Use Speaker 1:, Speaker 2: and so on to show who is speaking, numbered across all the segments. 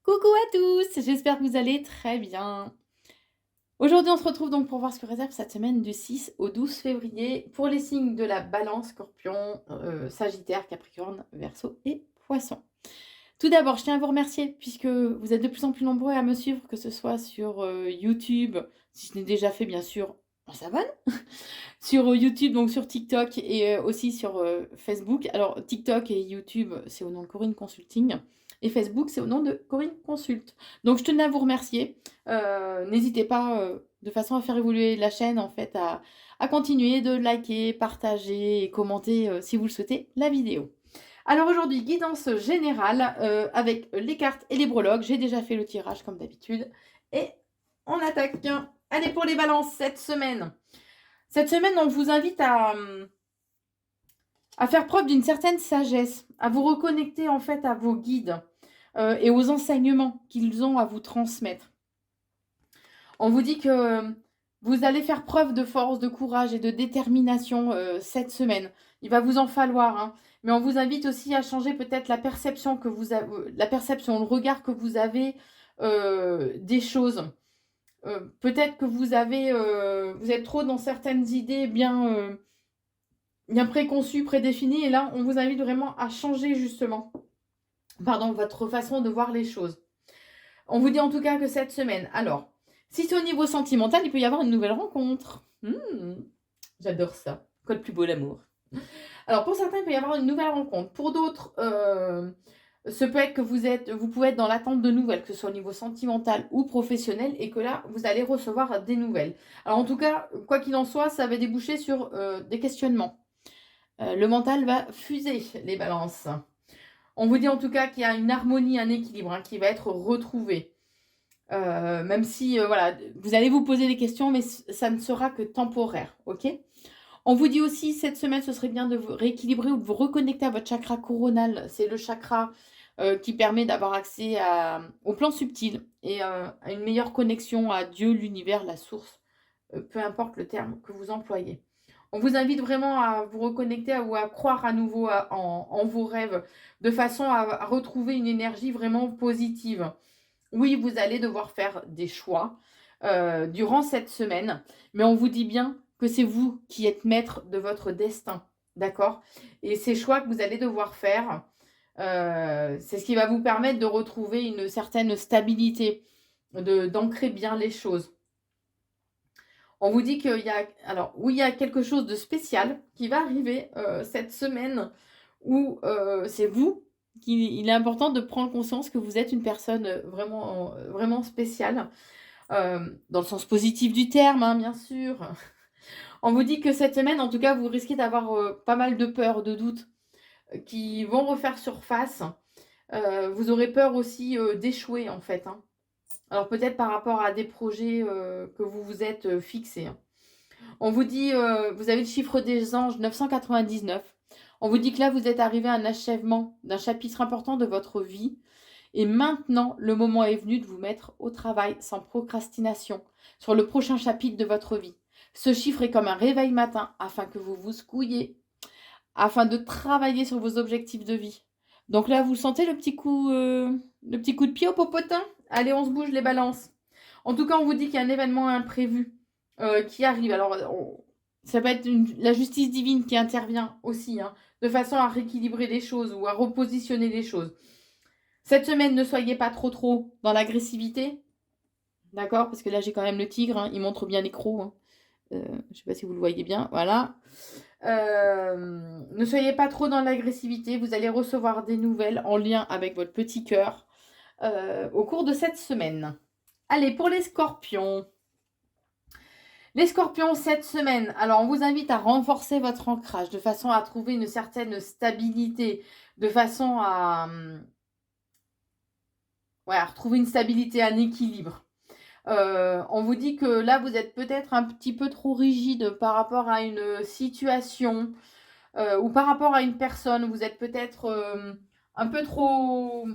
Speaker 1: Coucou à tous, j'espère que vous allez très bien. Aujourd'hui, on se retrouve donc pour voir ce que réserve cette semaine du 6 au 12 février pour les signes de la Balance, Scorpion, Sagittaire, Capricorne, Verseau et Poisson. Tout d'abord, je tiens à vous remercier puisque vous êtes de plus en plus nombreux à me suivre, que ce soit sur YouTube, si je n'ai déjà fait bien sûr, on s'abonne, sur YouTube, donc sur TikTok et aussi sur Facebook. Alors TikTok et YouTube, c'est au nom de Corinne Consulting. Et Facebook, c'est au nom de Corinne Consult. Donc je tenais à vous remercier. N'hésitez pas, de façon à faire évoluer la chaîne, en fait, à continuer de liker, partager et commenter, si vous le souhaitez, la vidéo. Alors aujourd'hui, guidance générale avec les cartes et les breloques. J'ai déjà fait le tirage comme d'habitude. Et on attaque. Allez, pour les balances, cette semaine. Cette semaine, on vous invite à faire preuve d'une certaine sagesse, à vous reconnecter en fait à vos guides et aux enseignements qu'ils ont à vous transmettre. On vous dit que vous allez faire preuve de force, de courage et de détermination cette semaine. Il va vous en falloir, hein. Mais on vous invite aussi à changer peut-être la perception que vous avez, la perception, le regard que vous avez des choses. Peut-être que vous êtes trop dans certaines idées bien préconçues, prédéfinies, et là, on vous invite vraiment à changer justement, votre façon de voir les choses. On vous dit en tout cas que cette semaine, alors, si c'est au niveau sentimental, il peut y avoir une nouvelle rencontre. J'adore ça. Quoi de plus beau, l'amour. Alors, pour certains, il peut y avoir une nouvelle rencontre. Pour d'autres, ce peut être que vous pouvez être dans l'attente de nouvelles, que ce soit au niveau sentimental ou professionnel, et que là, vous allez recevoir des nouvelles. Alors, en tout cas, quoi qu'il en soit, ça va déboucher sur des questionnements. Le mental va fuser, les balances. On vous dit en tout cas qu'il y a une harmonie, un équilibre qui va être retrouvé. Même si, voilà, vous allez vous poser des questions, mais ça ne sera que temporaire, ok? On vous dit aussi, cette semaine, ce serait bien de vous rééquilibrer ou de vous reconnecter à votre chakra coronal. C'est le chakra qui permet d'avoir accès au plan subtil et à une meilleure connexion à Dieu, l'univers, la source, peu importe le terme que vous employez. On vous invite vraiment à vous reconnecter ou à croire à nouveau en vos rêves, de façon à retrouver une énergie vraiment positive. Oui, vous allez devoir faire des choix durant cette semaine, mais on vous dit bien que c'est vous qui êtes maître de votre destin, d'accord? Et ces choix que vous allez devoir faire, c'est ce qui va vous permettre de retrouver une certaine stabilité, d'ancrer bien les choses. On vous dit qu'il y a, alors, oui, il y a quelque chose de spécial qui va arriver cette semaine où c'est vous il est important de prendre conscience que vous êtes une personne vraiment, vraiment spéciale, dans le sens positif du terme, hein, bien sûr. On vous dit que cette semaine, en tout cas, vous risquez d'avoir pas mal de peurs, de doutes qui vont refaire surface. Vous aurez peur aussi d'échouer, en fait, hein. Alors peut-être par rapport à des projets que vous vous êtes fixés, hein. On vous dit, vous avez le chiffre des anges 999. On vous dit que là, vous êtes arrivé à un achèvement d'un chapitre important de votre vie. Et maintenant, le moment est venu de vous mettre au travail sans procrastination sur le prochain chapitre de votre vie. Ce chiffre est comme un réveil matin afin que vous vous secouiez, afin de travailler sur vos objectifs de vie. Donc là, vous sentez le petit coup de pied au popotin? Allez, on se bouge les balances. En tout cas, on vous dit qu'il y a un événement imprévu qui arrive. Alors, ça peut être la justice divine qui intervient aussi, hein, de façon à rééquilibrer les choses ou à repositionner les choses. Cette semaine, ne soyez pas trop dans l'agressivité, d'accord? Parce que là, j'ai quand même le tigre, hein, il montre bien les crocs, hein. Je ne sais pas si vous le voyez bien, voilà. Ne soyez pas trop dans l'agressivité, vous allez recevoir des nouvelles en lien avec votre petit cœur au cours de cette semaine. Allez, pour les scorpions. Les scorpions, cette semaine, alors on vous invite à renforcer votre ancrage de façon à trouver une certaine stabilité, de façon à retrouver une stabilité, un équilibre. On vous dit que là, vous êtes peut-être un petit peu trop rigide par rapport à une situation ou par rapport à une personne. Vous êtes peut-être un peu trop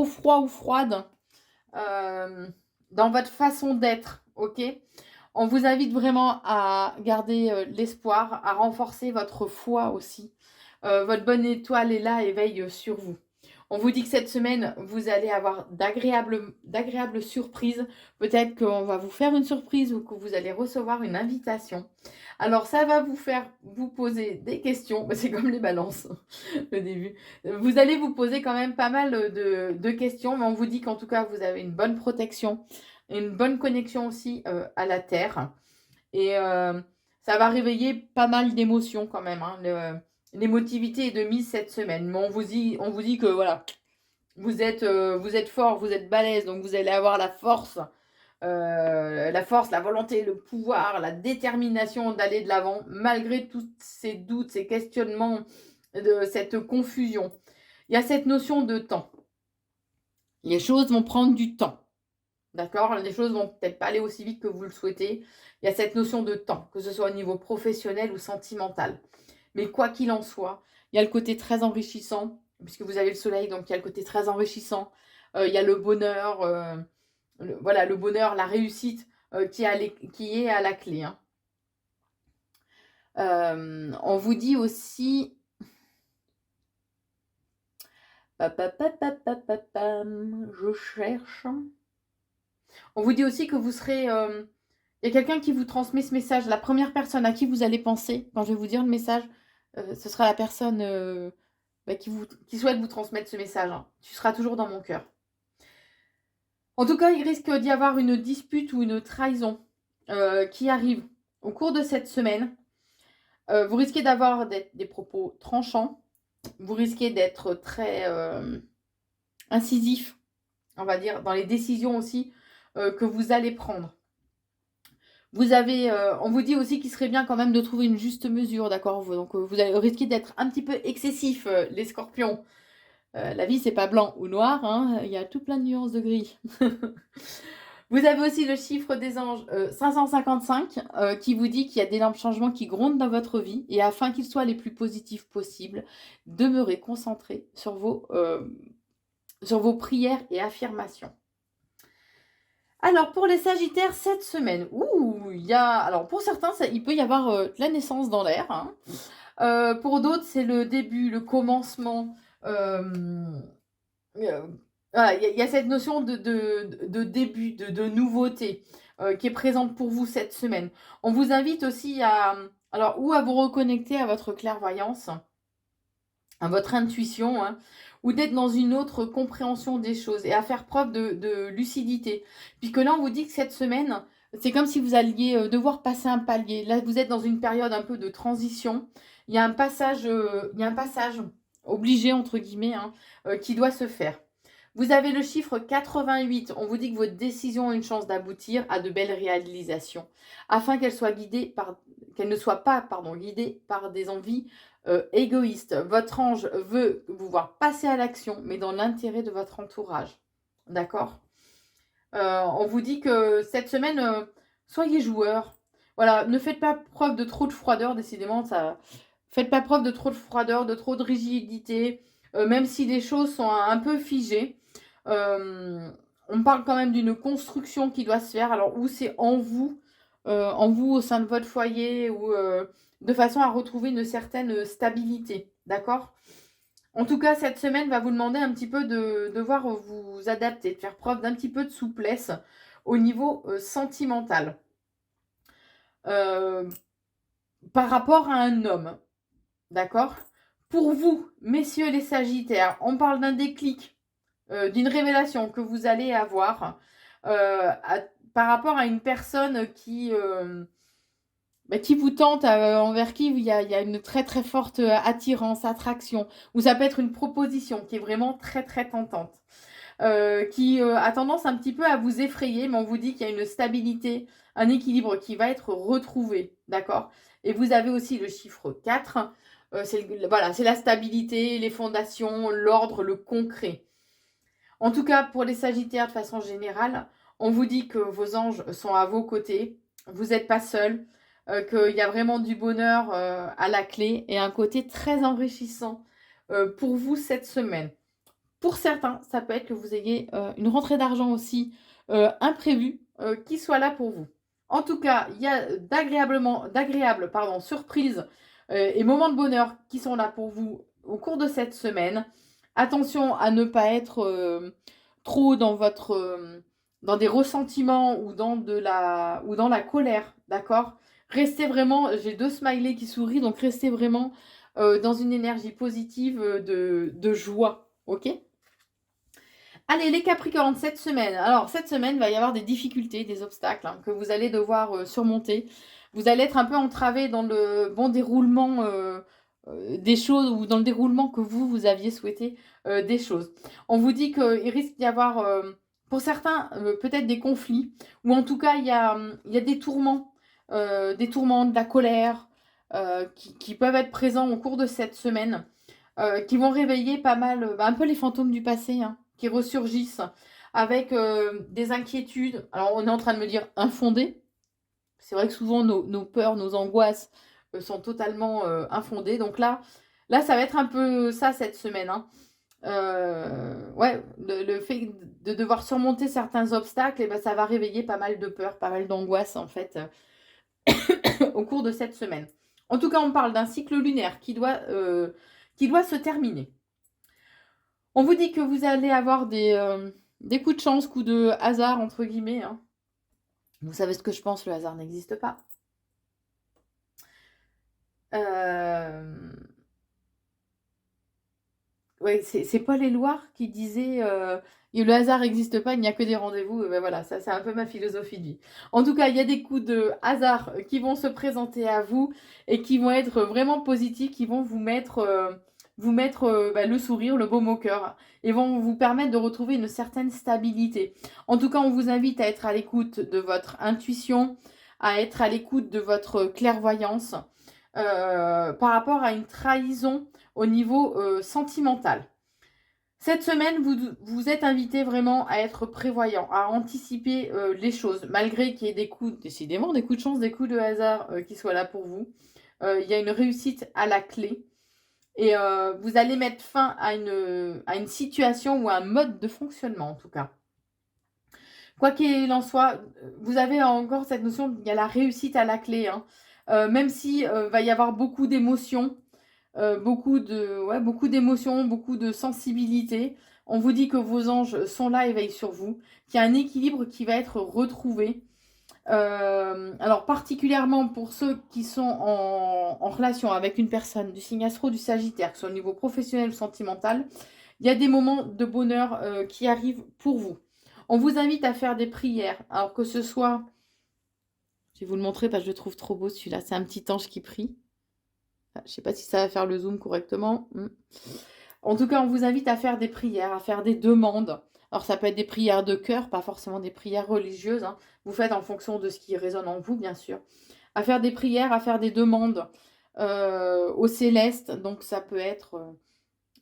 Speaker 1: froid ou froide dans votre façon d'être, ok? On vous invite vraiment à garder l'espoir, à renforcer votre foi aussi. Votre bonne étoile est là et veille sur vous. On vous dit que cette semaine, vous allez avoir d'agréables surprises. Peut-être qu'on va vous faire une surprise ou que vous allez recevoir une invitation. Alors, ça va vous faire vous poser des questions. Bah, c'est comme les balances, le début. Vous allez vous poser quand même pas mal de questions, mais on vous dit qu'en tout cas, vous avez une bonne protection, une bonne connexion aussi à la Terre. Et ça va réveiller pas mal d'émotions quand même. Hein. L'émotivité est de mise cette semaine. Mais on vous dit que voilà, vous êtes fort, vous êtes balèze, donc vous allez avoir la force, la volonté, le pouvoir, la détermination d'aller de l'avant, malgré tous ces doutes, ces questionnements, cette confusion. Il y a cette notion de temps. Les choses vont prendre du temps. D'accord? Les choses vont peut-être pas aller aussi vite que vous le souhaitez. Il y a cette notion de temps, que ce soit au niveau professionnel ou sentimental. Mais quoi qu'il en soit, il y a le côté très enrichissant, puisque vous avez le soleil, donc il y a le côté très enrichissant. Il y a le bonheur, voilà, le bonheur, la réussite qui est à la clé. Hein. On vous dit aussi... Je cherche... On vous dit aussi que vous serez... Il y a quelqu'un qui vous transmet ce message. La première personne à qui vous allez penser, quand je vais vous dire le message, ce sera la personne qui souhaite vous transmettre ce message. Hein. Tu seras toujours dans mon cœur. En tout cas, il risque d'y avoir une dispute ou une trahison qui arrive au cours de cette semaine. Vous risquez d'avoir des propos tranchants. Vous risquez d'être très incisif, on va dire, dans les décisions aussi que vous allez prendre. On vous dit aussi qu'il serait bien quand même de trouver une juste mesure, d'accord? Donc vous allez risquer d'être un petit peu excessif, les scorpions. La vie, c'est pas blanc ou noir, hein, il y a tout plein de nuances de gris. Vous avez aussi le chiffre des anges 555 qui vous dit qu'il y a d'énormes changements qui grondent dans votre vie et afin qu'ils soient les plus positifs possibles, demeurez concentrés sur vos prières et affirmations. Alors, pour les Sagittaires, cette semaine, alors pour certains, il peut y avoir de la naissance dans l'air. Hein. Pour d'autres, c'est le début, le commencement. Voilà, il y a cette notion de début, de nouveauté qui est présente pour vous cette semaine. On vous invite aussi à vous reconnecter à votre clairvoyance, à votre intuition, hein, ou d'être dans une autre compréhension des choses et à faire preuve de lucidité. Puisque là, on vous dit que cette semaine, c'est comme si vous alliez devoir passer un palier. Là, vous êtes dans une période un peu de transition. Il y a un passage obligé, entre guillemets, hein, qui doit se faire. Vous avez le chiffre 88. On vous dit que votre décision a une chance d'aboutir à de belles réalisations, afin qu'elle ne soit pas guidée par des envies égoïstes. Votre ange veut vous voir passer à l'action, mais dans l'intérêt de votre entourage. D'accord? On vous dit que cette semaine, soyez joueurs. Voilà, ne faites pas preuve de trop de froideur, décidément, ça. Faites pas preuve de trop de froideur, de trop de rigidité, même si les choses sont un peu figées. On parle quand même d'une construction qui doit se faire. Alors, où c'est en vous au sein de votre foyer, ou de façon à retrouver une certaine stabilité. D'accord? En tout cas, cette semaine va vous demander un petit peu de devoir vous adapter, de faire preuve d'un petit peu de souplesse au niveau sentimental. Par rapport à un homme. D'accord? Pour vous, messieurs les Sagittaires, on parle d'un déclic, d'une révélation que vous allez avoir par rapport à une personne qui vous tente, envers qui il y a une très très forte attirance, attraction, ou ça peut être une proposition qui est vraiment très très tentante, qui a tendance un petit peu à vous effrayer, mais on vous dit qu'il y a une stabilité, un équilibre qui va être retrouvé, d'accord? Et vous avez aussi le chiffre 4, c'est la stabilité, les fondations, l'ordre, le concret. En tout cas, pour les Sagittaires, de façon générale, on vous dit que vos anges sont à vos côtés, vous n'êtes pas seuls, qu'il y a vraiment du bonheur à la clé et un côté très enrichissant pour vous cette semaine. Pour certains, ça peut être que vous ayez une rentrée d'argent aussi imprévue qui soit là pour vous. En tout cas, il y a d'agréables surprises et moments de bonheur qui sont là pour vous au cours de cette semaine. Attention à ne pas être trop dans dans des ressentiments ou ou dans la colère, d'accord? Restez vraiment, j'ai 2 smileys qui sourient, donc restez vraiment dans une énergie positive de joie, ok? Allez, les Capricornes, cette semaine. Alors, cette semaine, il va y avoir des difficultés, des obstacles que vous allez devoir surmonter. Vous allez être un peu entravé dans le bon déroulement des choses ou dans le déroulement que vous aviez souhaité des choses. On vous dit qu'il risque d'y avoir, pour certains, peut-être des conflits, ou en tout cas, il y a des tourments, de la colère qui peuvent être présents au cours de cette semaine qui vont réveiller pas mal, un peu les fantômes du passé, hein, qui ressurgissent avec des inquiétudes. Alors, on est en train de me dire infondées. C'est vrai que souvent, nos peurs, nos angoisses sont totalement infondées. Donc là, ça va être un peu ça cette semaine. Hein. Ouais, le fait de devoir surmonter certains obstacles, eh ben, ça va réveiller pas mal de peurs, pas mal d'angoisses, en fait, au cours de cette semaine. En tout cas, on parle d'un cycle lunaire qui doit se terminer. On vous dit que vous allez avoir des coups de chance, coups de hasard, entre guillemets. Hein. Vous savez ce que je pense, le hasard n'existe pas. Ouais, c'est Paul Éluard qui disait le hasard n'existe pas, il n'y a que des rendez-vous. Et ben voilà, ça c'est un peu ma philosophie de vie. En tout cas, il y a des coups de hasard qui vont se présenter à vous et qui vont être vraiment positifs, qui vont vous mettre le sourire, le baume au cœur et vont vous permettre de retrouver une certaine stabilité. En tout cas, on vous invite à être à l'écoute de votre intuition, à être à l'écoute de votre clairvoyance par rapport à une trahison au niveau sentimental. Cette semaine, vous êtes invité vraiment à être prévoyant, à anticiper les choses, malgré qu'il y ait des coups, décidément, des coups de chance, des coups de hasard qui soient là pour vous. Il y a une réussite à la clé. Et vous allez mettre fin à une situation ou à un mode de fonctionnement, en tout cas. Quoi qu'il en soit, vous avez encore cette notion qu'il y a la réussite à la clé. Hein. Même si va y avoir beaucoup d'émotions, beaucoup d'émotions, beaucoup de sensibilité. On vous dit que vos anges sont là et veillent sur vous, qu'il y a un équilibre qui va être retrouvé. Alors particulièrement pour ceux qui sont en relation avec une personne du signe astro du Sagittaire, que ce soit au niveau professionnel ou sentimental, il y a des moments de bonheur qui arrivent pour vous. On vous invite à faire des prières, alors que ce soit... Je vais vous le montrer parce que je le trouve trop beau celui-là. C'est un petit ange qui prie. Je ne sais pas si ça va faire le zoom correctement. En tout cas, on vous invite à faire des prières, à faire des demandes. Alors, ça peut être des prières de cœur, pas forcément des prières religieuses. Hein. Vous faites en fonction de ce qui résonne en vous, bien sûr. À faire des prières, à faire des demandes au céleste. Donc, ça peut être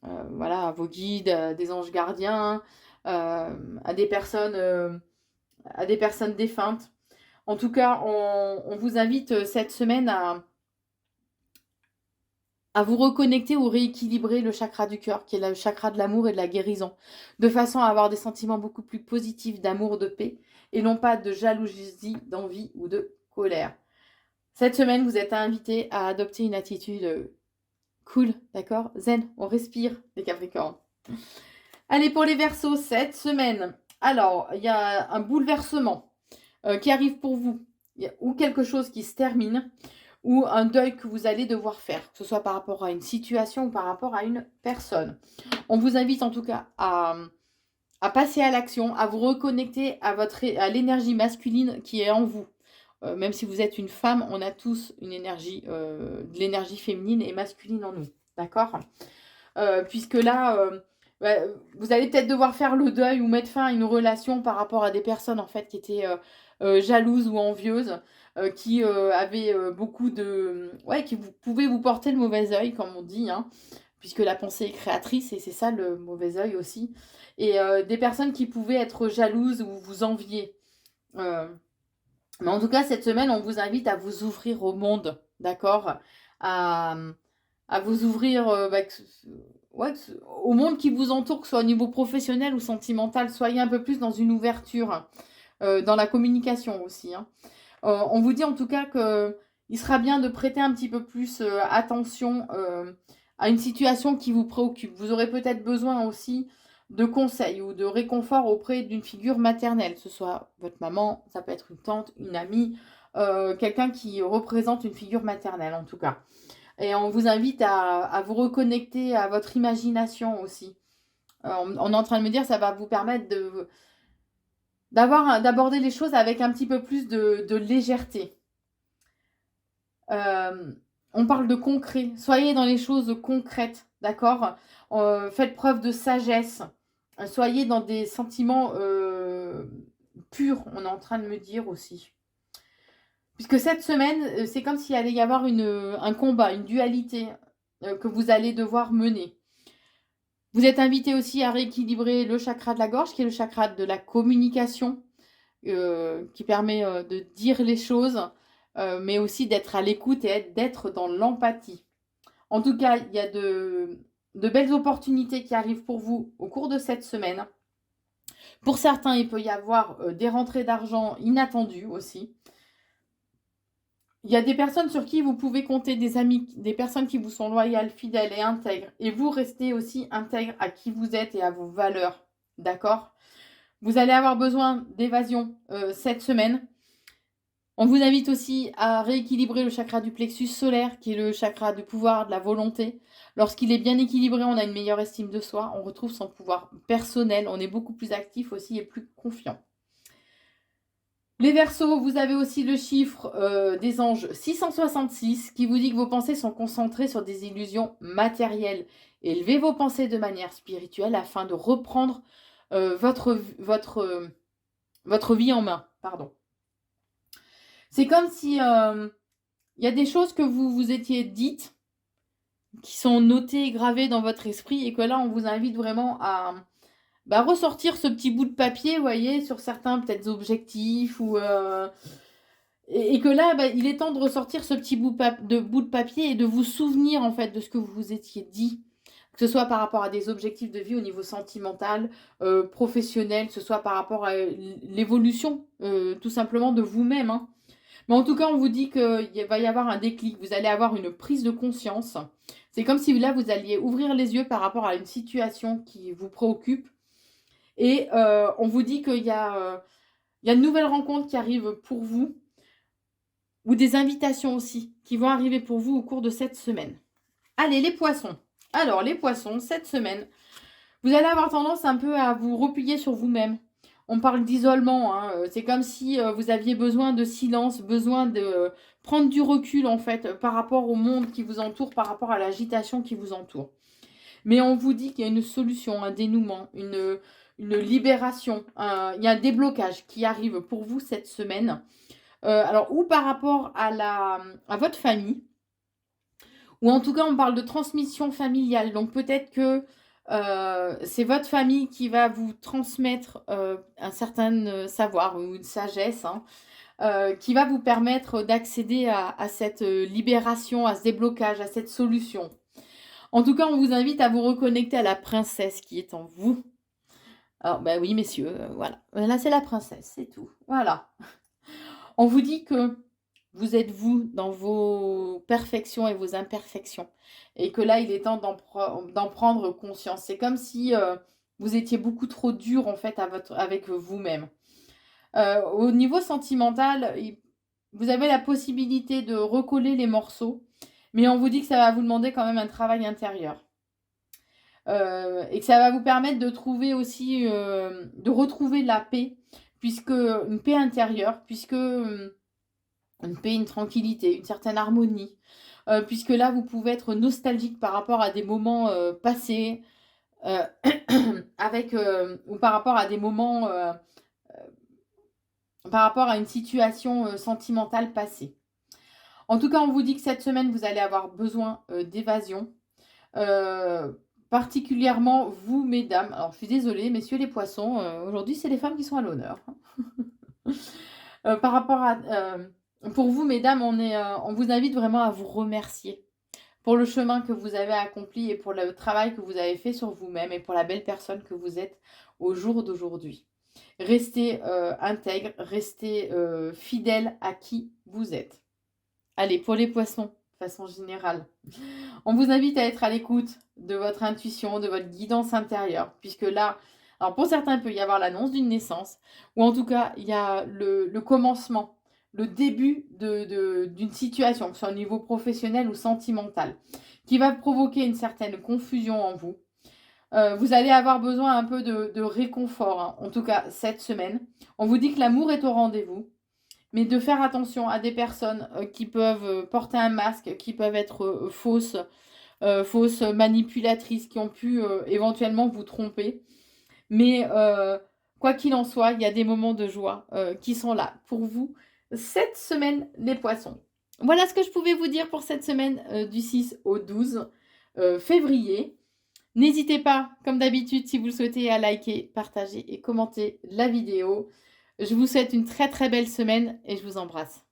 Speaker 1: voilà, à vos guides, des anges gardiens, à des personnes défuntes. En tout cas, on vous invite cette semaine à vous reconnecter ou rééquilibrer le chakra du cœur, qui est le chakra de l'amour et de la guérison, de façon à avoir des sentiments beaucoup plus positifs d'amour, de paix, et non pas de jalousie, d'envie ou de colère. Cette semaine, vous êtes invité à adopter une attitude cool, d'accord? Zen, on respire, les Capricornes. Allez, pour les Verseaux, cette semaine, alors, il y a un bouleversement qui arrive pour vous, ou quelque chose qui se termine, ou un deuil que vous allez devoir faire, que ce soit par rapport à une situation ou par rapport à une personne. On vous invite en tout cas à passer à l'action, à vous reconnecter à l'énergie masculine qui est en vous. Même si vous êtes une femme, on a tous une énergie, de l'énergie féminine et masculine en nous. D'accord puisque là, vous allez peut-être devoir faire le deuil ou mettre fin à une relation par rapport à des personnes en fait qui étaient jalouses ou envieuses, qui avaient beaucoup de... Ouais, qui pouvaient vous porter le mauvais œil, comme on dit, hein, puisque la pensée est créatrice et c'est ça le mauvais œil aussi. Et des personnes qui pouvaient être jalouses ou vous envier. Mais en tout cas, cette semaine, on vous invite à vous ouvrir au monde, d'accord à vous ouvrir au monde qui vous entoure, que ce soit au niveau professionnel ou sentimental. Soyez un peu plus dans une ouverture, dans la communication aussi. Hein. On vous dit en tout cas qu'il sera bien de prêter un petit peu plus attention à une situation qui vous préoccupe. Vous aurez peut-être besoin aussi de conseils ou de réconfort auprès d'une figure maternelle, que ce soit votre maman, ça peut être une tante, une amie, quelqu'un qui représente une figure maternelle en tout cas. Et on vous invite à vous reconnecter à votre imagination aussi. On est en train de me dire, ça va vous permettre d'aborder les choses avec un petit peu plus de légèreté. On parle de concret. Soyez dans les choses concrètes, d'accord? Faites preuve de sagesse. Soyez dans des sentiments purs, on est en train de me dire aussi. Puisque cette semaine, c'est comme s'il allait y avoir un combat, une dualité que vous allez devoir mener. Vous êtes invité aussi à rééquilibrer le chakra de la gorge, qui est le chakra de la communication, qui permet de dire les choses, mais aussi d'être à l'écoute et d'être dans l'empathie. En tout cas, il y a de belles opportunités qui arrivent pour vous au cours de cette semaine. Pour certains, il peut y avoir des rentrées d'argent inattendues aussi. Il y a des personnes sur qui vous pouvez compter, des amis, des personnes qui vous sont loyales, fidèles et intègres. Et vous restez aussi intègre à qui vous êtes et à vos valeurs. D'accord? Vous allez avoir besoin d'évasion cette semaine. On vous invite aussi à rééquilibrer le chakra du plexus solaire, qui est le chakra du pouvoir, de la volonté. Lorsqu'il est bien équilibré, on a une meilleure estime de soi, on retrouve son pouvoir personnel, on est beaucoup plus actif aussi et plus confiant. Les Verseaux, vous avez aussi le chiffre des anges 666 qui vous dit que vos pensées sont concentrées sur des illusions matérielles. Élevez vos pensées de manière spirituelle afin de reprendre votre vie en main. Pardon. C'est comme si y a des choses que vous vous étiez dites qui sont notées et gravées dans votre esprit et que là, on vous invite vraiment à ressortir ce petit bout de papier, vous voyez, sur certains peut-être objectifs ou et que là, il est temps de ressortir ce petit bout de papier et de vous souvenir en fait de ce que vous vous étiez dit, que ce soit par rapport à des objectifs de vie au niveau sentimental, professionnel, que ce soit par rapport à l'évolution tout simplement de vous-même. Hein. Mais en tout cas, on vous dit qu'il va y avoir un déclic, vous allez avoir une prise de conscience. C'est comme si là, vous alliez ouvrir les yeux par rapport à une situation qui vous préoccupe. Et on vous dit qu'il y a de nouvelles rencontres qui arrivent pour vous, ou des invitations aussi, qui vont arriver pour vous au cours de cette semaine. Allez, les poissons. Alors, les poissons, cette semaine, vous allez avoir tendance un peu à vous replier sur vous-même. On parle d'isolement, hein. C'est comme si vous aviez besoin de silence, besoin de prendre du recul en fait par rapport au monde qui vous entoure, par rapport à l'agitation qui vous entoure. Mais on vous dit qu'il y a une solution, un dénouement, une libération, il y a un déblocage qui arrive pour vous cette semaine. Alors, ou par rapport à votre famille, ou en tout cas, on parle de transmission familiale. Donc, peut-être que c'est votre famille qui va vous transmettre un certain savoir ou une sagesse, hein, qui va vous permettre d'accéder à cette libération, à ce déblocage, à cette solution. En tout cas, on vous invite à vous reconnecter à la princesse qui est en vous. Alors, oui, messieurs, voilà. Là, c'est la princesse, c'est tout. Voilà. On vous dit que vous êtes vous dans vos perfections et vos imperfections. Et que là, il est temps d'en prendre conscience. C'est comme si vous étiez beaucoup trop dur, en fait, avec vous-même. Au niveau sentimental, vous avez la possibilité de recoller les morceaux. Mais on vous dit que ça va vous demander quand même un travail intérieur. Et que ça va vous permettre de trouver aussi, de retrouver la paix, une paix intérieure, une paix, une tranquillité, une certaine harmonie, puisque là, vous pouvez être nostalgique par rapport à des moments passés, ou par rapport à des moments, par rapport à une situation sentimentale passée. En tout cas, on vous dit que cette semaine, vous allez avoir besoin d'évasion. Particulièrement vous, mesdames. Alors, je suis désolée, messieurs les poissons, aujourd'hui, c'est les femmes qui sont à l'honneur. Par rapport à... pour vous, mesdames, on vous invite vraiment à vous remercier pour le chemin que vous avez accompli et pour le travail que vous avez fait sur vous-même et pour la belle personne que vous êtes au jour d'aujourd'hui. Restez intègre, restez fidèle à qui vous êtes. Allez, pour les poissons, de façon générale. On vous invite à être à l'écoute de votre intuition, de votre guidance intérieure, puisque là, alors pour certains, il peut y avoir l'annonce d'une naissance, ou en tout cas, il y a le commencement, le début d'une situation, que ce soit au niveau professionnel ou sentimental, qui va provoquer une certaine confusion en vous. Vous allez avoir besoin un peu de réconfort, hein, en tout cas cette semaine. On vous dit que l'amour est au rendez-vous, mais de faire attention à des personnes qui peuvent porter un masque, qui peuvent être fausses manipulatrices, qui ont pu éventuellement vous tromper. Mais quoi qu'il en soit, il y a des moments de joie qui sont là pour vous cette semaine, les poissons. Voilà ce que je pouvais vous dire pour cette semaine du 6 au 12 février. N'hésitez pas, comme d'habitude, si vous le souhaitez, à liker, partager et commenter la vidéo. Je vous souhaite une très très belle semaine et je vous embrasse.